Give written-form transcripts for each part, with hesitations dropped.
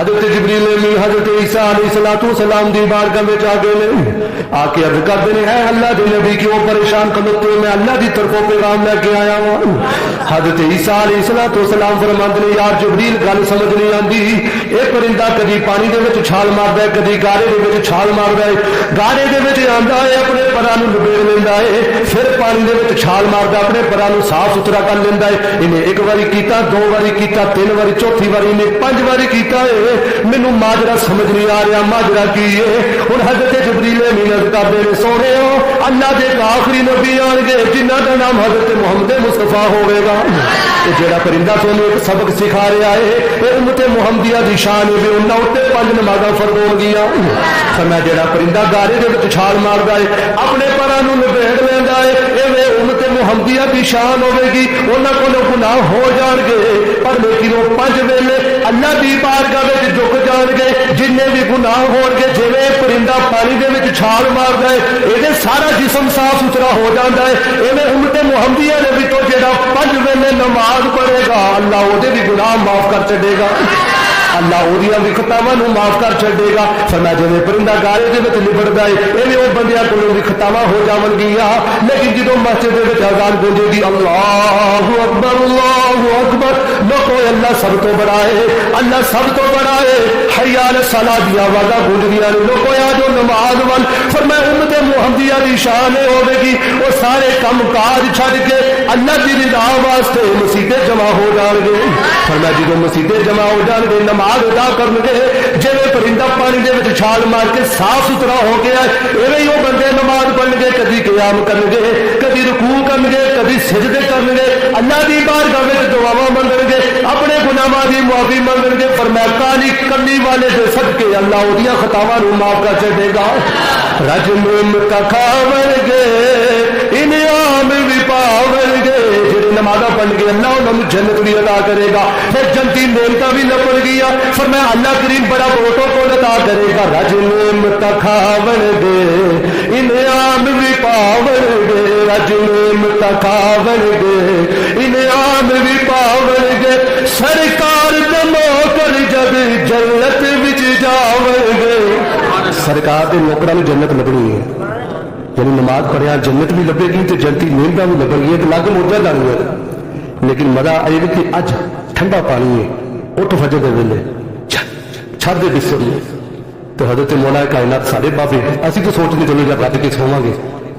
حضرت جبریل امین حضرت عیسیٰ علیہ السلام دی بارگاہ میں جا گئے آ کے عرض کرتے ہیں، اے اللہ دے نبی کیوں پریشان کھلوتے ہو، میں اللہ دی طرفوں پیغام لے کے آیا ہوں۔ حضرت عیسیٰ علیہ السلام فرماتے ہیں، یار جبریل گل سمجھ نہیں آندی، اے پرندہ کدی پانی دے وچ چھال ماردا ہے، کدی گارے دے وچ چھال ماردا ہے، گارے دے وچ آندا ہے اپنے پراں نوں لبیڑ لیندا ہے، پھر پانی دے وچ چھال ماردا اپنے پراں نوں صاف ستھرا کر لیندا ہے۔ انہیں ایک واری کیتا، دو واری کیتا، تین واری، چوتھی واری انہیں 5 واری کیتا ہے۔ مینوں ماجرا سمجھ نہیں آ رہا ماجرا کی ہے۔ ہن حضرت جبریل امین کردے نے، سونے اللہ دے آخری نبی آن گے جنہاں دا نام حضرت محمد مصطفیٰ ہوئے گا۔ جڑا پرندہ تمہیں ایک سبق سکھا رہا ہے، اے امت محمدیہ دی شان ہے، انہاں اُتے 5 نمازاں فرض ہون گیاں۔ فرمایا جڑا پرندہ گارے دے وچ چھال ماردا ہے، اپنے پراں نوں لبیڑ لیندا ہے، ایویں امت محمدیہ دی شان ہوے گی، انہاں کولوں گناہ ہو جان گے، پر لیکن وہ 5 ویلے اللہ دی بارگاہ وچ جھک جان گے، جننے بھی گناہ ہون گے، جویں پرندہ پانی دے وچ چھال ماردا ہے، اے سارا جسم صاف ستھرا ہو جاندا ہے، ایویں امت محمدیہ نے بھی تو جڑا 5 ویلے نماز پڑھے گا، اللہ وہ بھی گناہ معاف کر چھڈے گا، اللہ وہ بھی خطاواں نوں معاف کر چھڈے گا۔ فرمایا جویں پرندہ گارے دے وچ لبڑدا ہے، ایویں وہ بندیاں کولوں بھی خطاواں ہو جاون گیاں، لیکن جدوں مسجد دے وچ اذان گونجے گی، اللہ اکبر، لوگو اللہ سب تو بڑا ہے، اللہ سب تو بڑا ہے، حی علی الصلاۃ دی آوازاں گونجدیاں نے، لوگو آ جو نماز ول۔ فرمایا امت محمدیہ دی شان ہوے گی، وہ سارے کام کاج چھڈ کے اللہ دی رضا واسطے مسجدیں جمع ہو جان گے۔ فرمایا جدوں مسجدیں جمع ہو جان گے، نماز ادا کرن گے، جویں پرندہ پانی دے وچ چھال مار کے صاف ستھرا ہو گیا، ایویں وہ بندے نماز پڑھن گے، کدی قیام کرن گے، کدی رکوع کرن گے، کدی سجدے کرن گے، اللہ دی بارگاہ وچ دعاواں منگن گے، اپنے گناہاں دی معافی منگن گے۔ فرمایا کالی کلی والے دے صدقے اللہ اودیاں خطاواں نوں معاف کر چھڈے گا۔ رج ممتا کھاون گے، انعام بھی پاون گے، جڑے نمازاں پڑھ گے اللہ انہاں نوں جنت بھی عطا کرے گا، پھر جنتی نعمتاں بھی لبن گیا۔ فرمایا اللہ کریم بڑا پروٹوکول عطا کرے گا۔ رج ممتا کھاون گے، انعام بھی پاون گے، رج ممتا کھاون گے، انعام بھی پاون گے، سرکار دے نوکر جب جنت وچ جاون گے۔ سرکار دے نوکراں نوں جنت لبنی ہے، یعنی نماز پڑھیا جنت بھی لبے گی تو جنتی نعمتاں بھی لبن گی، لگ موجہ لگنی ہے۔ لیکن مزہ آئے گا کہ اج ٹھنڈا پانی ہے، اٹھ فجر دے ویلے چھت دے بستر میں، تو حضرت مولا کائنات سارے بابے اسی تو سوچتے چلو جب رات کے سواں گے،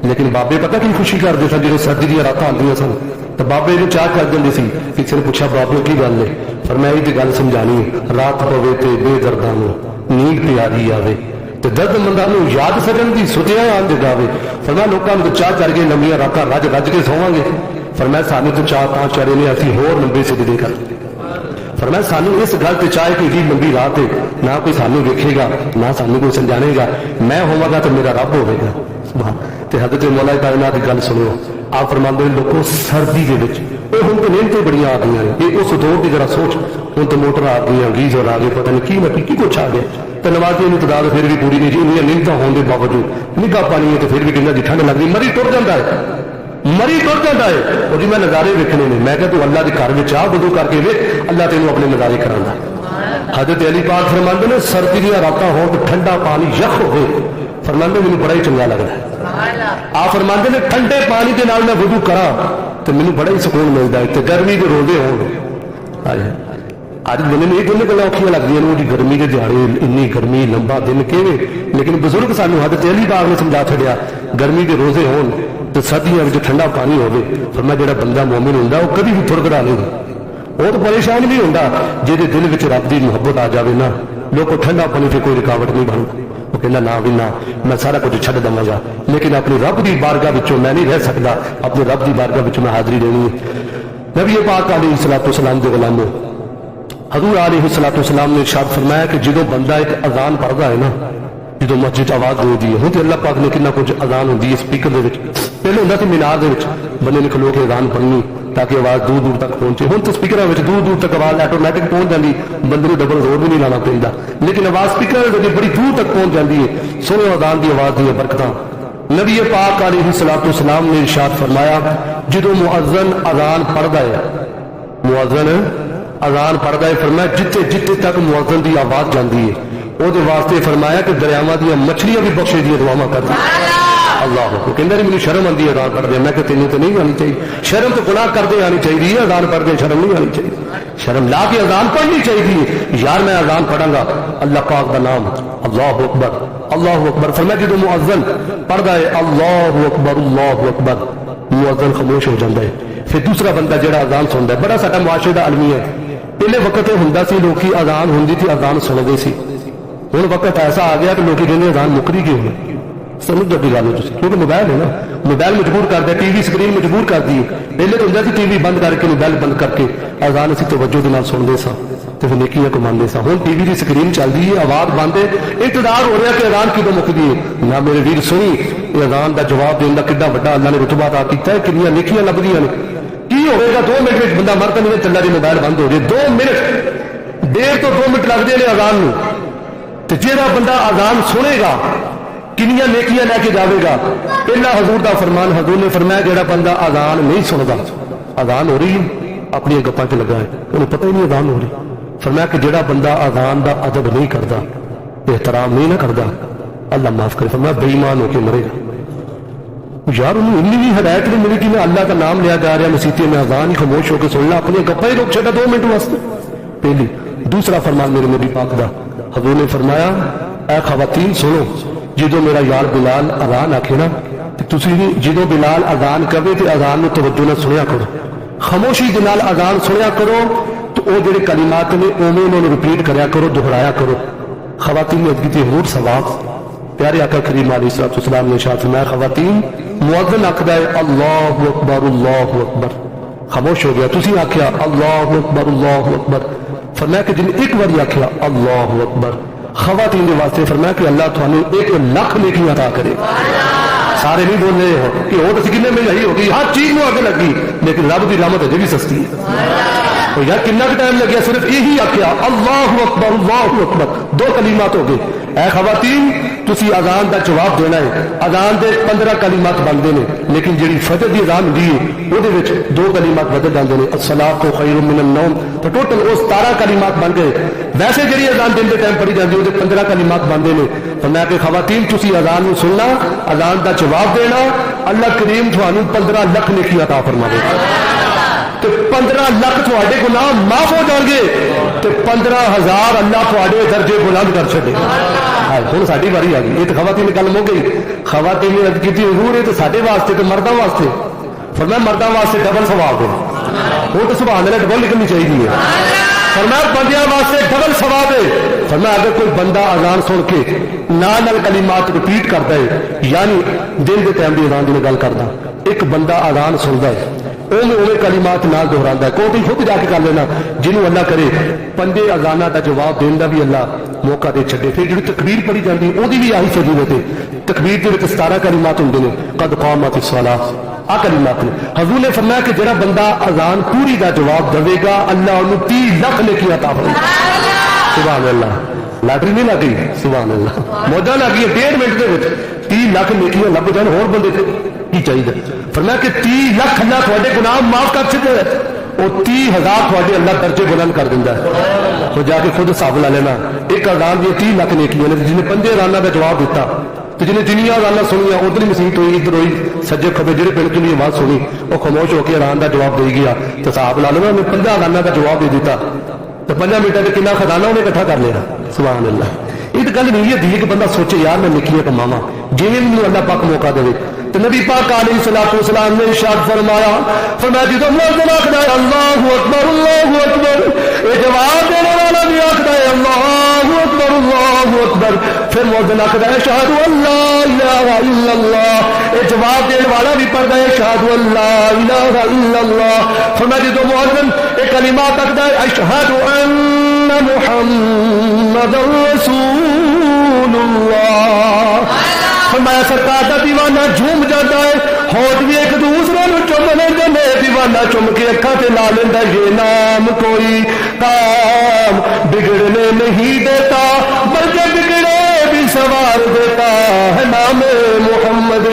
لیکن بابے پتہ کی خوشی کرتے سن جب سردی دیا راتاں آندیاں سن تو بابے نوں چاہ کر دیں سی۔ کسی نے پوچھا بابے کی گل ہے؟ فرمایا یہ گل سمجھانی ہے، رات پوے تے بے درداں نوں نیند پیاری آوے تے درد منداں نوں یاد سجن دی ستیا آن جگاوے۔ فرمایا لوکاں نوں چاہ چڑھ گئے لمبیاں راتاں رج رج کے سواں گے۔ فرمایا سانوں تو چاہ تاں چڑھے نے اسی ہور لمبے سجدے کر۔ فرمایا سانوں اس گل تے چاہے کہ لمبی رات ہے، نہ کوئی سانوں ویکھے گا نہ سانوں کوئی سمجھانے گا، میں ہوواں گا تو میرا رب ہوے گا۔ تے حضرت مولا کائنات کی گل سنو، آپ فرماندے ہیں لوگوں سردی دے وچ اے ہن تے نعمتیں بڑیاں آ گئیاں نے، اے اس دور دی ذرا سوچ، ہن تے موٹر آ گئیاں، گیزر آ گئے، پتہ نہیں کی نہ کی کچھ آ گیا، تے نمازیاں دی تعداد پھر بھی پوری نہیں جی، انہاں نعمتاں ہون دے باوجود نگاہ پانی ہے تے پھر بھی کہندا جی ٹھنڈ لگدی، مری ٹر جاندا ہے، مری ٹر جاندا ہے۔ اور جی میں نظارے ویکھنے نے، میں کہ تو اللہ دے گھر وچ آ وضو کر کے ویکھ، اللہ تینوں اپنے نظارے کراندا۔ حضرت علی پاک فرماندے نے سردی دیاں راتاں ہون تے ٹھنڈا پانی یخ ہوئے، فرماندے مینوں بڑا ہی چنگا لگدا ہے۔ آپ فرماندے نے ٹھنڈے پانی دے نال میں وضو کراں تے مینوں بڑا ہی سکون ملدا ہے، تے گرمی دے روزے ہون اج بندے نے یہ دن گلاں اوکھیاں لگدیاں نے جی گرمی دے دیہاڑے انی گرمی لمبا دن کیویں، لیکن بزرگ سانوں حضرت علی پاک نے سمجھا چھڈیا گرمی دے روزے ہون تے سردیاں وچ ٹھنڈا پانی ہوے۔ فرمایا جڑا بندہ مومن ہوندا وہ کبھی بھی تھڑکدا نہیں، وہ تو پریشان نہیں ہوندا، جہدے دل وچ رب دی محبت آ جاوے نا، لوگوں ٹھنڈا پانی تے کوئی رکاوٹ نہیں بن، وہ کہنا نہ بھی نہ میں سارا کچھ چھڈ دواں گا، لیکن اپنی رب دی بارگاہ وچوں میں نہیں رہ سکدا، اپنے رب دی بارگاہ وچوں میں حاضری دینی ہے۔ نبی پاک علیہ الصلوۃ والسلام دے غلاموں، حضور علیہ الصلوۃ والسلام نے ارشاد فرمایا کہ جدوں بندہ ایک اذان پڑھدا ہے نا، جدوں مسجد آواز ہوندی ہے، ہن تے اللہ پاک نے کتنا کچھ اذان ہوندی ہے سپیکر دے وچ، پہلے ہوندا سی مینار دے وچ بندے نے کھلو کے اذان پڑھنی تاکہ آواز دور دور تک پہنچے، ہن تو سپیکراں وچ دور دور تک آواز آٹومیٹک پہنچ جاندی، بندے نوں ڈبل زور بھی نہیں لانا پیندا، لیکن آواز سپیکراں دے بڑی دور تک پہنچ جاندی ہے۔ سنو اذان دی آواز دی برکتاں۔ نبی پاک علیہ الصلوۃ والسلام نے ارشاد فرمایا جدوں مؤذن اذان پڑھدا ہے، مؤذن اذان پڑھتا ہے فرمایا جتنے جتنے تک مؤذن دی آواز جاندی ہے وہ واسطے فرمایا کہ دریاواں دیا مچھلیاں بھی بخشے دی دعاواں کر دی اللہ کو کہندا نہیں مجھے شرم آندی اذان پڑھدے میں کہ تینوں تو نہیں آنی چاہیے شرم تو گناہ کردے آنی چاہیے اذان پڑھدے شرم نہیں آنی چاہیے شرم لا کے اذان پڑھنی چاہیے یار میں اذان پڑھاں گا اللہ پاک کا نام اللہ اکبر اللہ اکبر فرمایا جدوں مؤذن پڑھدا ہے اللہ اکبر مؤذن خاموش ہو جاتا ہے پھر دوسرا بندہ جڑا اذان سنتا ہے بڑا ساڈا معاشرے دا عالمی ہے پہلے وقت یہ ہوندا سی لوکی اذان ہوندی تھی اذان سنتے سی ہوں وقت ایسا آ گیا کہ لوگ کہتے اذان مکری کیوں ہے سمجھ جب گل کیونکہ موبائل ہے نا موبائل مجبور کر دیا ٹی وی سکرین مجبور کر دی پہلے تو ہوں ٹی وی بند کر کے موبائل بند کر کے اذان اسی توجہ کے نال سنتے سا تو پھر نیکیاں کماندے سا ہوں ٹی وی کی سکرین چل رہی ہے آواز بند ہے انتظار ہو رہا کہ اذان کدوں مکدی ہے نہ میرے ویر سنی یہ اذان کا جواب دینا کڈا بڑا اللہ نے رتبہ عطا کیتا ہے کنیاں نیکیاں لبدیاں نے کی ہوئے گا 2 منٹ میں بندہ مرتا نہیں چلا جی موبائل بند ہو جائے 2 منٹ 1.5 تو 2 منٹ لگتے ہیں اذان میں تو جہاں بندہ اذان سنے گا کنیاں نیکیاں لے کے جاوے گا پہلا حضور دا فرمان حضور نے فرمایا جہاں بندہ اذان نہیں سنتا اذان ہو رہی ہے اپنی گپاں چ لگا ہے انہیں پتہ ہی نہیں اذان ہو رہی فرمایا کہ جہاں بندہ اذان دا ادب نہیں کرتا احترام نہیں نہ کرتا اللہ معاف کرے فرمایا بے ایمان ہو کے مرے گا یار انہوں انی بھی ہدایت نہیں ملی کہ میں اللہ کا نام لیا جا رہا مسیطے میں اذان ہی خاموش ہو کے سننا اپنی گپاں ہی روک چھڑا 2 منٹ واسطے پہلی دوسرا فرمان میرے نبی پاک دا حضور نے فرمایا اے خواتین سنو جدو میرا یار بلال اذان آکھے نا تسی جدو بلال اذان کرے تے اذان میں توجہ نہ سنیا کرو خاموشی دے نال اذان سنیا کرو تو وہ جڑے کلمات نے اوویں انہوں نے رپیٹ کریا کرو دہرایا کرو خواتین نے ادگی تے ہور ثواب پیارے آقا کریم علیہ الصلوۃ والسلام نے ارشاد فرمایا خواتین مؤذن آکھدا ہے اللہ اکبر خاموش ہو گیا تسی آکھیا اللہ اکبر فرمایا کہ جن ایک بار آکھیا اللہ اکبر خواتین کے واسطے فرمایا کہ اللہ تھانوں 1 لاکھ نیکی عطا کرے سارے نہیں بول رہے ہو کہ وہ تو کنے میں یہی ہوگی ہر چیز میں آگے لگی لیکن رب کی رحمت اجے بھی سستی ہے یار کنا ٹائم لگیا صرف یہی آکھیا اللہ اکبر 2 کلمات ہو گئے اے خواتین تسی اذان دا جواب دینا ہے اذان دے 15 کلمات بنتے ہیں لیکن جڑی فجر دی اذان ہوندی ہے وہ 2 کلمات بدل جاندے ہیں الصلاۃ خیر من النوم تو ٹوٹل وہ 17 کلمات بن گئے ویسے جڑی اذان دن دے ٹائم پڑھی جاندی ہے 15 کلمات بنتے ہیں فرمایا کہ خواتین تسی اذان نوں سننا اذان دا جواب دینا اللہ کریم تھانوں 15 لاکھ نیکی عطا فرماوے تو 15 لاکھ تھوڑے گناہ معاف ہو جان گے تو 15,000 اللہ تھوڑے درجے بلند کر چھڑے ہوں ساری باری آ گئی یہ تو خواتین گل مک گئی خواتین نے کی حضور یہ تو سارے واسطے تو مردوں واسطے فرمایا مردوں واسطے ڈبل ثواب ہے وہ تو سبحان اللہ ڈبل لکھنی چاہیے فرمایا بندیاں واسطے ڈبل ثواب ہے فرمایا اگر کوئی بندہ اذان سن کے نال کلمات رپیٹ کرتا ہے یعنی دن کے ٹائم کی اذان کی گل کرتا ایک بندہ اذان سنتا ہے اوے کلمات نال دہراتا ہے کوئی خود جا کے کر لینا جنہوں اللہ کرے 5 اذاناں کا جواب دین کا بھی اللہ موقع دے چھڈے پھر جڑی تکبیر پڑھی جاتی وہ بھی آہی فضیلت ہے تکبیر کے وچ 17 کلمات ہوندے نے قد قامت الصلاۃ آ کلمات نے حضور نے فرمایا کہ جڑا بندہ اذان پوری دا جواب دے گا اللہ انہوں 30 لاکھ نیکی عطا فرمائے سبحان اللہ لاٹری نہیں لگ گئی سبحان اللہ موجہ لگ گئی 1.5 منٹ دے وچ 30 لاکھ نیکیاں لب جان ہور بندے کی چاہیے فرمایا کہ 30 لاکھ اللہ تھوڑے گناہ معاف کر چھڈے وہ 30,000 تھوڑے اللہ درجے بلند کر دینا ہے تو جا کے خود حساب لا لینا ایک اذان دی 30 لاکھ نیکیاں نے جن نے 5 اذاناں کا جواب دیتا تو جنہیں جنیاں اذاناں سنیاں ادھر ہی مسیت ہوئی ادھر ہوئی سجے کھبے جڑے پنڈ کی آواز سنی وہ خاموش ہو کے اذان کا جواب دے گیا تو حساب لا لینا انہیں 15 اذاناں کا جواب دے دیتا تو 5 منٹوں میں کنا خزانہ انہیں اکٹھا کر لیا سبحان اللہ یہ گل نہیں ہے کہ بندہ سوچے یار میں نیکیاں کماواں جویں مینوں اللہ پاک موقع دے تو نبی پاک علیہ الصلوۃ والسلام نے ارشاد فرمایا جدو مؤذن آکھدا ہے اللہ اکبر یہ جواب دینے والا بھی آکھدا ہے اللہ اکبر پھر مؤذن آکھدا ہے اشہد ان لا الہ الا اللہ یہ جواب دینے والا بھی پڑھدا ہے اشہد ان لا الہ الا اللہ فرمایا جدو مؤذن یہ کلمات آکھدا ہے اشہد ان محمد رسول اللہ فرمایا سرکار کا دیوانہ جھوم جاتا ہے ہوٹ بھی ایک دوسرے نو چم لیندے نے دیوانہ چم کے اکھاں تے لا لیندا یہ نام کوئی کام بگڑنے نہیں دیتا بلکہ بگڑے بھی سوار دیتا ہے نام محمد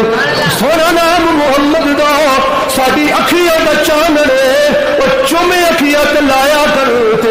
سونا نام محمد دا ساڈی اکھیاں دا چاننے او چومے اکھیاں تے لایا کر تے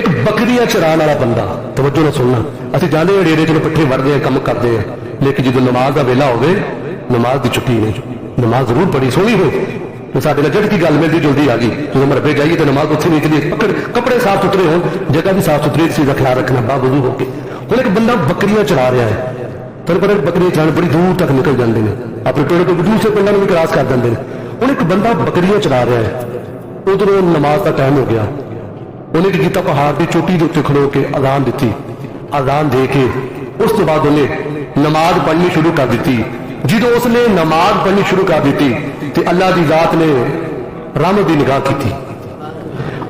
ایک بکریاں چران والا بندہ، توجہ نہ سننا، اسی جانے اڑیڑے چلو پٹھے وڑتے ہیں، کم کرتے ہیں، لیکن جب نماز کا ویلا ہوگی نماز کی چھٹی نہیں، نماز ضرور پڑھی سونی ہو تو سارے جڑ کی گل ملتی جلدی آ گئی، جب مربے جائیے تو نماز اتنے نہیں چلیے، کپڑے صاف ستھرے ہو، جگہ بھی صاف ستھری، چیز کا خیال رکھنا با وضو ہو کے۔ ہوں ایک بندہ بکریاں چلا رہا ہے، تمہیں پتا بکریاں چلانے بڑی دور تک نکل جاتے ہیں، اپنے پیڑ کو دوسرے پنڈوں بھی کراس کر دیں۔ ہوں ایک بندہ بکریاں چلا رہا ہے، ادھر نماز کا ٹائم ہو گیا، انہیں کیا پہاڑ کی چوٹی کے اتنے کھڑو کے اذان دیتی، اذان دے کے اس کے بعد انہیں نماز پڑھنی شروع کر دیتی۔ جدو اس نے نماز پڑھنی شروع کر دیتی تو اللہ کی ذات نے رحمت کی نگاہ کی تھی،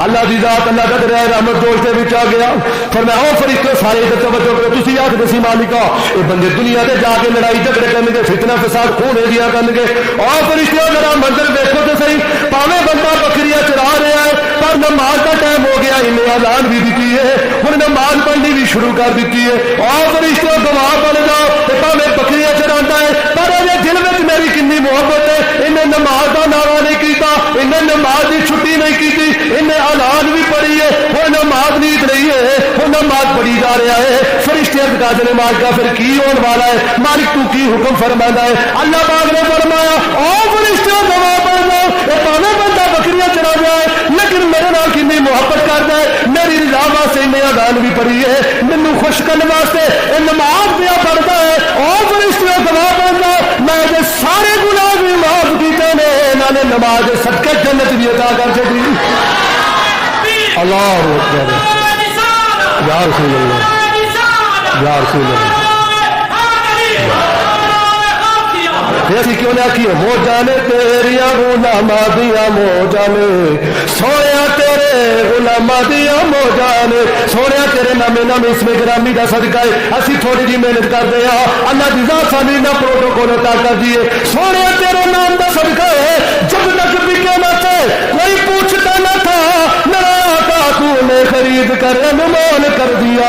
اللہ کی ذات اللہ کا دریا رحمت جوش کے بچ آ گیا، فرمایا او فرشتے سارے ادھر توجہ کرو، تسی آخ دسی مالکا یہ بندے دنیا سے جا کے لڑائی جھگڑے کرنے گے، فتنہ فساد خون ہو دیا کرنے گے، اور فرشتے ذرا منظر دیکھو تو صحیح، پاوے بندہ بکریاں چرا رہا ہے پر نماز کا ٹائم ہو گیا، انہیں اذان بھی دیتی ہے، ہن نماز پڑھنی بھی شروع کر دیتی ہے، اور فرشتے گواہ بن جاؤ کہ پاوے بکریاں چراتا ہے پر دل میں میری کنی محبت ہے، انہیں نماز کا نعرہ نہیں کیتا، انہیں نماز کی چھٹی نہیں کی، انہیں اعلان بھی پڑھی ہے، وہ نماز نہیں رہی ہے، وہ نماز پڑھی جا رہا ہے۔ فرشتے کہتے ہیں مالک کا پھر کی ہونے والا ہے، مالک تو کی حکم فرماتا ہے؟ اللہ پاک نے فرمایا او فرشتے گواہ بن جاؤ، یہ پاوے بندہ بکریاں چلا جائے لیکن میرے نال کتنی محبت کرتا ہے، میری رضا واسطے انہیں اذان بھی پڑھی ہے، مینوں خوش کرنے واسطے یہ نماز پیا پڑھتا ہے، او فرشتے گواہ بن جاؤ میں یہ سارے گناہ بھی معاف کیتے نے، انہوں نے نماز صدقے جنت بھی عطا کر چکی۔ اللہ اکبر، یا رسول اللہ، یا رسول اللہ۔ ایسی کیوں نہ کی ہو جانے تیریا غلاماں دیا مو جانے، سویا تیرے غلاماں دیا مو جانے، سویا تیرے نامے نام اس میں گرامی دا صدقہ ہے، اسی تھوڑی جی محنت کر دے اللہ دی ذات سانی نہ پروٹوکول عطا کر دیے، سویا تیرے نام دا صدقہ ہے، جب تک بکے نہ تھے کوئی پوچھتا نہ تھا، تو نے خرید کر انمول کر دیا،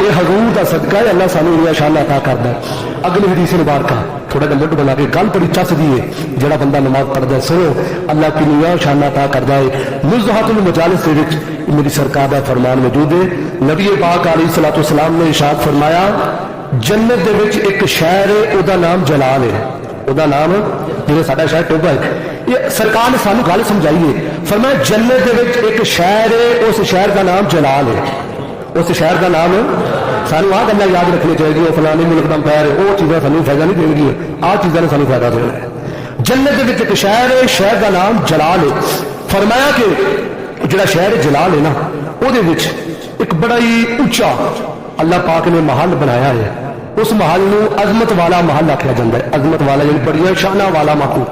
یہ حضور کا صدقہ ہے، اللہ سانو یہ شان عطا کردا ہے۔ اگلی حدیث مبارکہ تھوڑا جا مڈ بنا کے گل بڑی چس دی ہے، جڑا بندہ نماز پڑھدا ہے سنو اللہ کی نیا شان عطا کردا ہے۔ نزہۃ المجالس دے وچ میری سرکار دا فرمان موجود ہے، نبی پاک علیہ الصلوۃ والسلام نے ارشاد فرمایا جنت دے وچ ایک شہر ہے، او دا نام جلال ہے، او دا نام جڑا ساڈا شہر ٹوبا ہے، یہ سرکار نے سانو گل سمجھائی ہے، فرمایا جنت دے وچ ایک شہر ہے، اس شہر کا نام جلال ہے، اس شہر کا نام سانو آ گلا یاد رکھنی چاہیے، وہ فلانے ملک کا پیر ہے، وہ چیزیں سانو فائدہ نہیں دیں گی، آ چیزیں نے سانو فائدہ دینا ہے۔ جنت دے وچ ایک شہر ہے، شہر کا نام جلال ہے، فرمایا کہ جڑا شہر جلال ہے نا وہ دے وچ ایک بڑا ہی اونچا اللہ پاک نے محل بنایا ہے، اس محل نو عظمت والا محل آکھیا جاتا ہے، عظمت والا یعنی بڑیاں شاناں والا محل،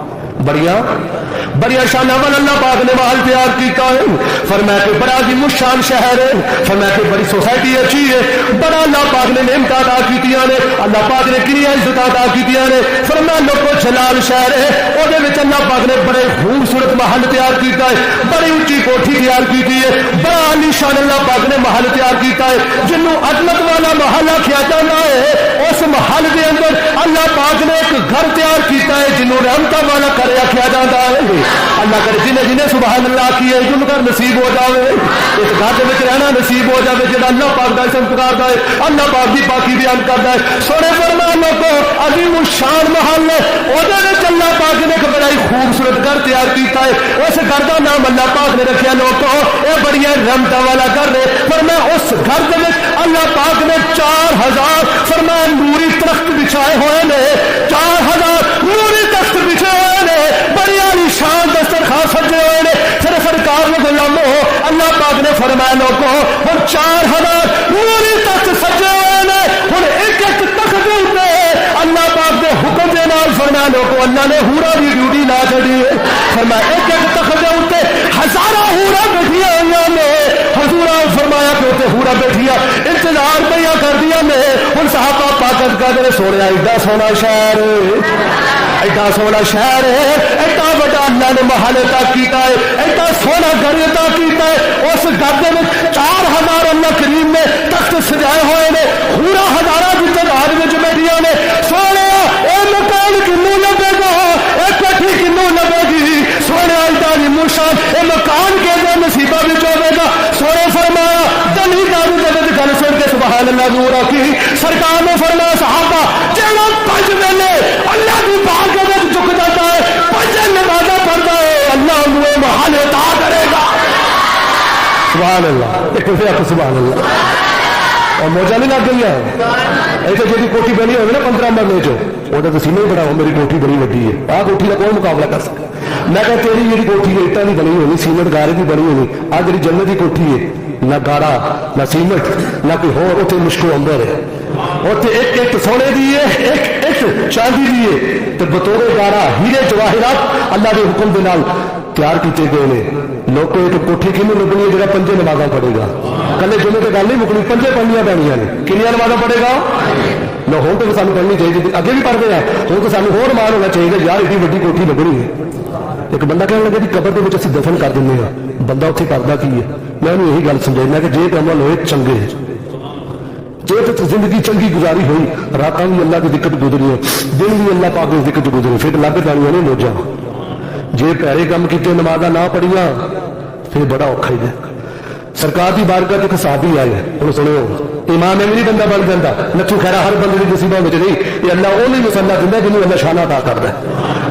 بڑیا شانہ والا اللہ پاک نے محل تیار کیتا ہے، فرمایا کہ بڑا عظیم الشان شہر ہے، فرمایا کہ بڑی سوسائٹی اچھی ہے، بڑا اللہ پاک نے نعمت عطا کیتیاں نے، اللہ پاک نے کنی عزت عطا کیتیاں نے، فرمایا لوگو جلال شہر ہے، او دے وچ اللہ پاک نے بڑے خوبصورت محل تیار کیتا ہے، بڑی اونچی کوٹھی تیار کیتی ہے، بڑا عالی شان اللہ پاک نے محل تیار کیتا ہے، جنوں عظمت والا محل آکھیا جاندا ہے، اس محل دے اندر اللہ پاک نے ایک گھر تیار کیتا ہے جنوں رحمت والا گھر آکھیا جاتا ہے۔ اللہ کرے جنہیں جنہیں سبحان اللہ کیے جن کر نصیب ہو جاوے، اس گھر میں رہنا نصیب ہو جاوے جہاں اللہ پاک کا اسم پکارتا ہے، اللہ پاک کی پاکی بیان کرتا ہے۔ سونے فرمان لوگو عظیم الشان محل ہے، اللہ پاک نے ایک بڑا ہی خوبصورت گھر تیار کیتا ہے، اس گھر کا نام اللہ پاک نے رکھا لوگو یہ بڑی رحمت والا گھر ہے، فرمایا اس گھر کے اللہ پاک نے 4000 فرمایا نوری تخت بچھائے ہوئے نے، 4000 نوری تخت بچھائے ہوئے نے، بڑی عالی شان دسترخوان سجے ہوئے نے، پھر سرکار نے غلامو اللہ پاک نے فرمایا لوگو ہن 4000 نوری تخت سجے ہوئے نے، ہن ایک ایک تخت دے اوپر اللہ پاک دے حکم دے نال فرمایا لوگو اللہ نے حورا دی ڈیوٹی لا چھڈی ہے، فرمایا ایک ایک تخت دے اوپر ہزاراں حورا بیٹھیاں ہوئیاں نے، حضور فرمایا کہ تے حورا بیٹھیاں انتظار پہ کر دیا نے، ہن صحابہ پاک کہتے سونے ایڈا سونا شہر، ایڈا سونا شہر ہے، ایڈا بڑا اللہ نے محل عطا کیتا ہے، ایڈا سونا گھر عطا کیتا ہے، اس گھر دے وچ 4000 اللہ کریم نے تخت سجائے ہوئے نے، حورا ہزاراں دی تعداد وچ بیٹھیاں نے، سونے اے مکان کنوں لگے گا، اے کوٹھی کنوں لگے گی، سونے ایڈا عظیم الشان اے مکان کے دے نصیبہ وچ ہوے گا، سونے فرمایا والا نور کی سرکار نے فرمایا صحابہ جڑا 5 ویلے اللہ دی بارگاہ وچ جھک جاتا ہے 5 نمازاں پڑھدا ہے اللہ انہوں محل عطا کرے گا. سبحان اللہ. ایک سبحان اللہ. اور موجہ نہیں لگ گئی ہے ایسے جی کوٹھی بنی ہوگی نا 15 مرلے چ وہ تو سینے ہی بڑا ہو میری کوٹھی بڑی وڈی ہے آ کوٹھی کا کون مقابلہ کر سکتا. میں کہ تیری جی کوٹھی ہے اٹاں کی بنی ہونی سیمنٹ گارے کی بنی ہونی آ جی جنت کی کوٹھی ہے نہ گارا نہ سیمنٹ نہ کوئی ہور اتنے مشکل اندر ہے اتنے ایک ایک سونے دی ہے ایک ایک چاندی دی ہے تو بطور گارا ہیرے جواہرات اللہ کے حکم دے نال تیار کیتے گئے نے. لوگ کو ایک کوٹھی کنوں لگنی ہے جہاں 5 نمازاں پڑھے گا کلے جمعے تو گل نہیں مکنی 5 پڑھنیاں پینیاں نے کنیاں نمازاں پڑھے گا نہ ہوں تو سانو پڑھنی چاہیے اگے بھی پڑھتے ہیں ہوں تو سانو ہور مان ہونا چاہیے یار ایڈی وڈی کوٹھی لگنی ہے. ایک بندہ کہنے لگا جی قبر کے اسی دفن کر دیں گا بندہ اتنے کرتا کی ہے میں انہوں یہی گل سمجھائی کہ جے تو عمل ہوئے چنگے جے تو زندگی چنگی گزاری ہوئی راتاں بھی اللہ کی دقت گزری ہے دن بھی اللہ پاک کی دقت گزری پھر لگ جانیاں نے موجاں جے پیارے کام کیتے نمازاں نہ پڑھیاں پھر بڑا اوکھا ہی ہے. سرکار کی بارگاہ ایک صحابی آئے ہوں سنو امام میں نہیں بندہ بن جاتا نچو خیرا ہر بندے کی نصیبوں میں نہیں یہ اللہ وہ نہیں مسلح دینا جنہوں اللہ شانہ عطا کرتا ہے.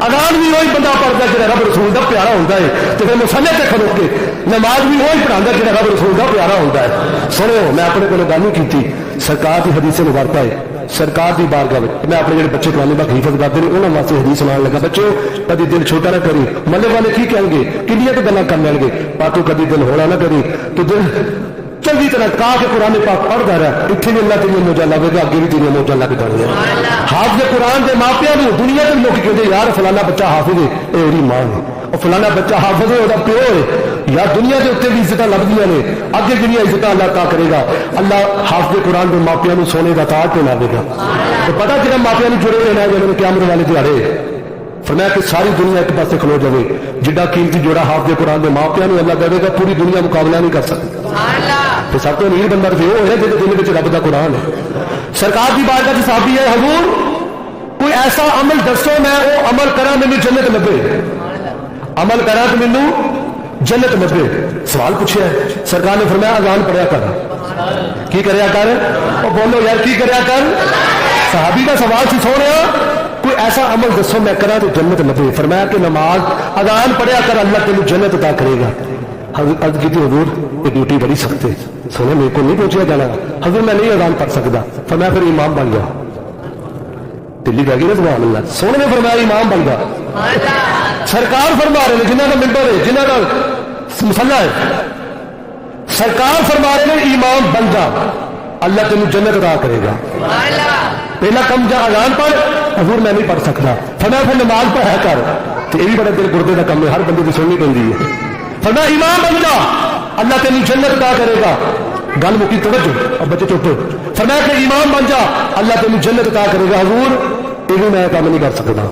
اذان بھی وہی بندہ پڑھتا ہے جہاں رب رسول کا پیارا ہوتا ہے تو پھر مسلح سے کھلو کے نماز بھی وہی پڑھاتا ہے جہاں رب رسول کا پیارا ہوتا ہے. سنو میں اپنے کو گل نہیں کی سرکار کی حدیث مبارکہ ہے سرکار کی بارگاہ میں اپنے جڑے بچے قرآن پاک حفظ کرتے ہیں انہوں واسطے حدیث سنان لگا بچوں کدی دل چھوٹا نہ کری ملے والے کی کہیں گے کنیاں تو گلاں کر لیں گے پاتو کدی دل ہونا نہ کری تو دل چنگی طرح کہا کہ قرآن پاک پڑھتا رہا اتنے بھی اللہ تیریاں موجہ لگے گا اگے بھی تیریاں موجہ لگ جانے حافظ قرآن کے ماپیاں کو دنیا کے لوگ کہتے یار فلانا بچہ حافظ ہے یہ وہی ماں ہے اور فلانا بچہ حافظ ہے وہ پیو ہے یا دنیا کے اتنے بھی عزت لگتی نے اگے جنیا عزت اللہ عطا کرے گا اللہ حافظ قرآن کے ماپیاں کو سونے کا تاج پہنا دے گا. تو پتا جہاں ماپیاں جڑے رہنا جنہوں نے قیامت والے دیہڑے فرمایا کہ ساری دنیا ایک پاسے کھلو جائے جڈا قیمتی جوڑا حافظ قرآن کے ماپیاں اللہ دے گا پوری دنیا مقابلہ نہیں کر سکتی. سب تو امیر بندہ تو وہ ہے جس دل میں رب کا قرآن ہے. سرکار کی بارگاہ کی صحابی ہے حضور کوئی ایسا عمل دسو میں وہ عمل کرا مینوں جنت لبے عمل کرا تو مینوں جنت لبے. سوال پوچھا ہے سرکار نے فرمایا اذان پڑھیا کر کی کریا کر اور بولو یار کی کریا کر. صحابی کا سوال سی سو رہا کوئی ایسا عمل دسو میں کرا تو جنت لبے. فرمایا کہ نماز اذان پڑھیا کر اللہ تینوں جنت عطا کرے گا. عرض کی حضور یہ ڈیوٹی بڑی سخت ہے سونے میرے کو نہیں پہنچیا جانا حضور میں نہیں اذان پڑھ سکتا فرمایا پھر امام بن گیا دلی بہ گئی نا سبحان اللہ سونے نے فرمایا امام بن گیا. سرکار فرما رہے ہیں جنہوں کا ممبر ہے جنہوں کا مسلح ہے سرکار فرما رہے ہیں امام بن جا اللہ تینوں جنت عطا کرے گا. پہلا کم جا اذان پڑھ حضور میں نہیں پڑھ سکتا فرمایا پھر نماز پڑھا کر تو یہ بھی بڑا دل گردے کا کم ہے ہر بندے کی سننی پڑتی ہے. فرمایا امام بن جا اللہ تینوں جنت عطا کرے گا. گل مکی توجہ اب بچے چپ. فرمایا کہ امام بن جا اللہ تینوں جنت عطا کرے گا. حضور یہ بھی میں کام نہیں کر سکتا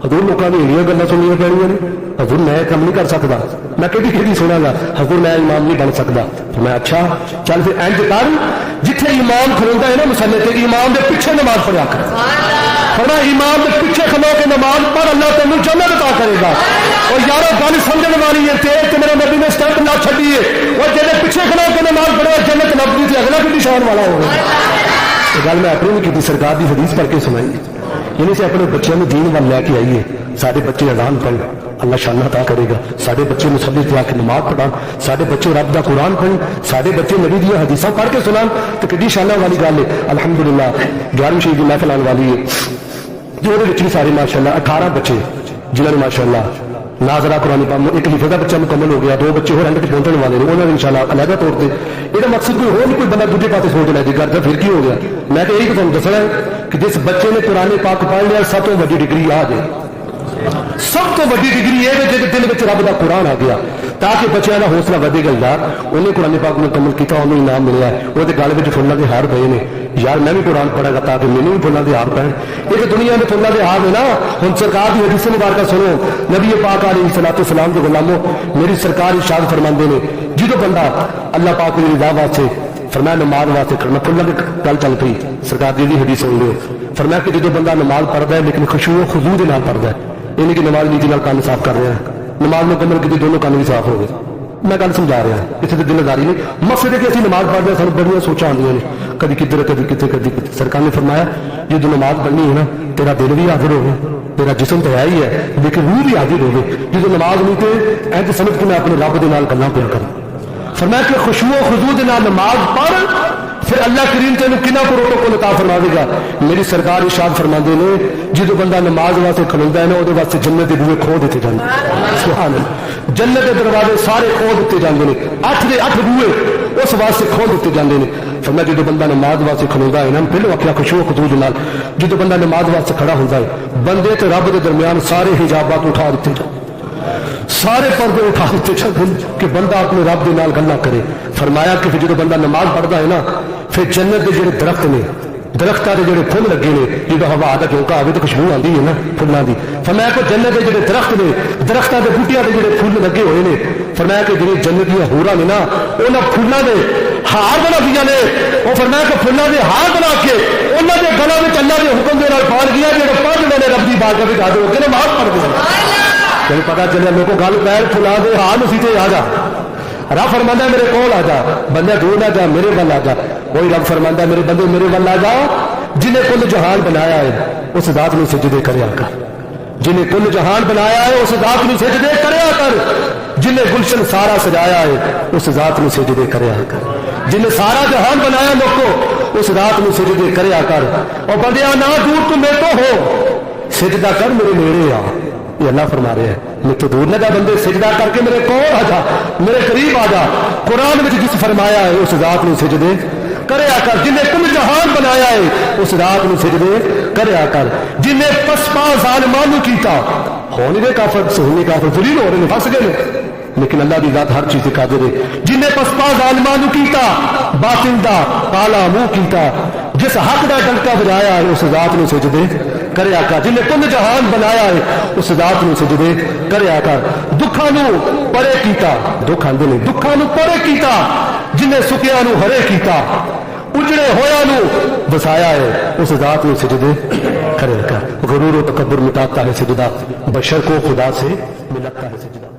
حضور لوگوں نے یہ گلیں سننی پڑنیاں نے حضور میں کام نہیں کر سکتا میں کہڑی سنا گا حضور میں امام نہیں بن سکتا. میں اچھا چل پھر اینج کر جتھے امام کھلوتا ہے نا مسلے سے امام کے پیچھے نماز پڑھا کر فرمایا امام کے پیچھے کھلو کے نماز پڑھ اللہ تینوں جنت عطا کرے گا. اور یارو گل سمجھنے والی ہے تیز تو میرے نبی نے اسٹیپ نہ چھڈی ہے اور جہاں پیچھے کھلو کے نماز پڑھو جنت لبھی تھی اگلا کتنی شان والا ہوگا. یہ گل میں اپنی نہیں کی سرکار کی حدیث پڑھ کے سنائی یعنی سے اپنے بچوں میں دین وال لے کے آئیے سارے بچے اذان پڑھ اللہ شانہ عطا کرے گا. سارے بچے مصلی تے آ کے نماز پڑھان سارے بچے رب دا قرآن پڑھن سارے بچے نبی دی حدیثاں پڑھ کے سنان تو کتنی شانہ والی گل ہے. الحمدللہ 11ویں شہید کی محفل آنے والی ہے جو بھی سارے ماشاءاللہ 18 بچے جنہوں نے ماشاءاللہ ناظرہ قرآن پاک ایک لکھے کا بچہ مکمل ہو گیا 2 بچے اور اینڈ پہنچنے والے ہیں انہوں نے انشاءاللہ علیحدہ طور پہ یہ مقصد کوئی ہو نہیں کوئی بندہ دوسرے پاس سوچ لے کرتا پھر کی ہو گیا. میں تو یہی تمہیں دسنا ہے کہ جس بچے نے قرآن پاک پڑھ لیا سب تو بڑی ڈگری آ گئی سب تو بڑی ڈگری یہ ہے جب دل میں رب کا قرآن آ گیا تاکہ بچوں کا حوصلہ ودے گا یار انہیں قرآن پاک مکمل کیا انہوں انعام ملیا ہے وہ گل میں فلاں کے ہار پے نے یار میں بھی قرآن پڑھا گا تاکہ مینوں بھی فلاں کے ہار پہن. یہ تو دنیا میں فلاں کے ہار ہے نا. ہوں سرکار کی حدیث مبارکہ سنو نبی پاک علیہ الصلوۃ والسلام کے غلاموں میری سرکار ارشاد فرماندے نے جدو بندہ اللہ پاک کی رضا واسطے فرمایا نماز واسطے کرنا فلاں کی گل چل پئی سرکار کی حدیث سن لو فرمایا کہ جدو بندہ نماز پڑھتا ہے لیکن خشوع و خضوع کے نال پڑھتا ہے یعنی کہ نماز نیتی نال کان صاف کر رہا ہے نماز مکمل کی دونوں کان بھی صاف ہو گئے میں گل سمجھا رہا اتنے تو دلداری نہیں مقصد ہے کہ اسی نماز پڑھتے ہیں سانو بڑی سوچاں آندیاں نے کدی کدھر کدی کتنے کدی کتنے سرکار نے فرمایا جدو نماز پڑھنی ہے نا تیرا دل بھی حاضر ہوگا تیرا جسم تو ہے ہی ہے لیکن روح بھی حاضر ہوگی جدو نماز نہیں تو اینج سمجھ کے میں اپنے رب دے نال گلاں پیا کروں فرمایا کہ خشوع و خضوع دے نال نماز پڑھ پھر اللہ کریم تینوں کنا پروٹوکول عطا فرما دے گا میری سرکار ارشاد فرماندے نے جدو بندہ نماز واسطے کھلوندا ہے نا اودے واسطے جنت دے بوئے کھول دیتے جاندے سبحان اللہ جنت دے دروازے سارے کھول دیتے جاندے نے 8 دے 8 بوئے اس واسطے کھول دیتے جاندے نے فرمایا جدو بندہ نماز واسطے کھلوندا ہے نا پہلو آکھیا خشوع و خضوع دے نال جدو بندہ نماز واسطے کھڑا ہوندا ہے بندے تے رب دے درمیان سارے حجابات اٹھا دیتے جاندے سارے پردے اٹھا دیتے جاندے کہ بندہ اپنے رب دے نال گلاں کرے فرمایا کہ جدو بندہ نماز پڑھدا ہے نا پھر جنت دے جڑے درخت نے درختاں دے جڑے پھل لگے نے جدو ہوا دا جھونکا آوے تو خوشبو آندی ہے نا پھلاں دی فرمایا کہ جنت دے جڑے درخت نے درختاں دے بوٹیاں دے جڑے پھل لگے ہوئے نے فرمایا کہ جڑی جنت دی حوراں نے نا انہاں پھلاں دے ہار بنا دیاں نے وہ فرمایا کہ پھلاں دے ہار بنا کے انہاں دے گلاں وچ اللہ دے حکم دے نال پال گیا جڑے پڑھ لے رب دی بارگاہ وچ حاضر ہو کے نماز پڑھدے ہیں جب پتا چلے لوگوں گل پیر پھلا دے ہاں نسیتے آ جا رب فرماندا میرے کول آ جا بندہ دور نہ جا میرے ول آ جا وہی رب فرماندا میرے بندے میرے ول آ جا جنہیں کل جہان بنایا ہے اس ذات نو سجدے کریا کر جنہیں کل جہان بنایا ہے اس ذات نو سجدے کریا کر جنہیں گلشن سارا سجایا ہے اس ذات نو سجدے کریا کر جنہیں سارا جہان بنایا لوگوں اس ذات نو سجدے کریا کر اور بندیا نہ دور تو میرے تو ہو سجدہ کر میرے نیڑے آ یہ اللہ فرما رہے ہیں میں تو دور نہ جا بندے سجدہ کر کے میرے کول آ جا میرے قریب آ جا قرآن میں جس فرمایا ہے اس ذات نو سجدے کریا کر جنہیں کل جہان بنایا ہے اس ذات نو سجدے کریا کر جنہیں پسپا ظالمانو کیتا ہونے دے کافر سہونے کافر ذلیل ہو رہے ہیں پھنس گئے لیکن اللہ دی ذات ہر چیز قادر ہے جنہیں پسپا ظالمانو کیتا باطل دا کالا منہ کیتا جس حق دا ڈنکا بجایا ہے اس ذات نو سجدے کریا کر جنہیں کل جہان بنایا ہے اس ذات نو سجدے کریا کر دکھاں نو پرے کیتا دکھ آندے نہیں دکھاں نو پرے کیتا جنہیں سکیاں نو ہرے کیتا اجڑے ہویا نو بسایا ہے اس ذات نو سجدے کریا کر غرور و تکبر مٹاتا ہے سجدہ بشر کو خدا سے ملتا ہے سجدہ